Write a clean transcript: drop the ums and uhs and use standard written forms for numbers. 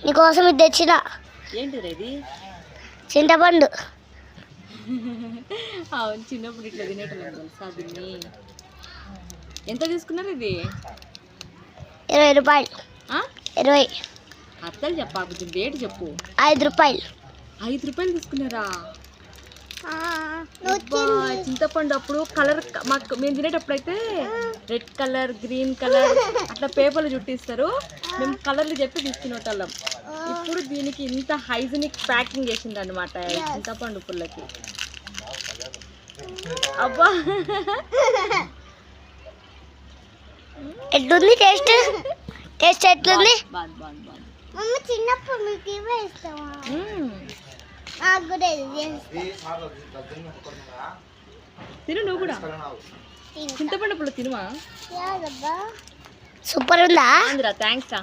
నీకోసం ఇది తెచ్చిన. ఏంటిది ఇది? చింతపండు. అవును, చిన్నప్పుడు ఇట్లా తినేటోళ్ళం తెలుసా దీన్ని. ఎంత తీసుకున్నారు ఇది? 20 రూపాయలు. 20. అత్తలు చెప్పాకు, దీని రేటు చెప్పు. 5 రూపాయలు. 5 రూపాయలు తీసుకున్నారా? చింతపండు అప్పుడు కలర్ మాకు మేము తినేటప్పుడు అయితే రెడ్ కలర్, గ్రీన్ కలర్ అట్లా పేపర్లు చుట్టిస్తారు. మేము కలర్లు చెప్పి తీసుకునేటోళ్ళం. ఇప్పుడు దీనికి ఇంత హైజీనిక్ ప్యాకింగ్ చేసింది అనమాట చింతపండు పుల్లకి. అబ్బా, ఎట్లుంది టేస్ట్? టేస్ట్ ఎట్లుంది? చిన్నప్పుడు మీకు ఇవే ఇస్తావా? తిను నువ్వు కూడా. చింతపండు పుల్ల తినువా? సూపర్ ఉందా? థ్యాంక్స్ రా.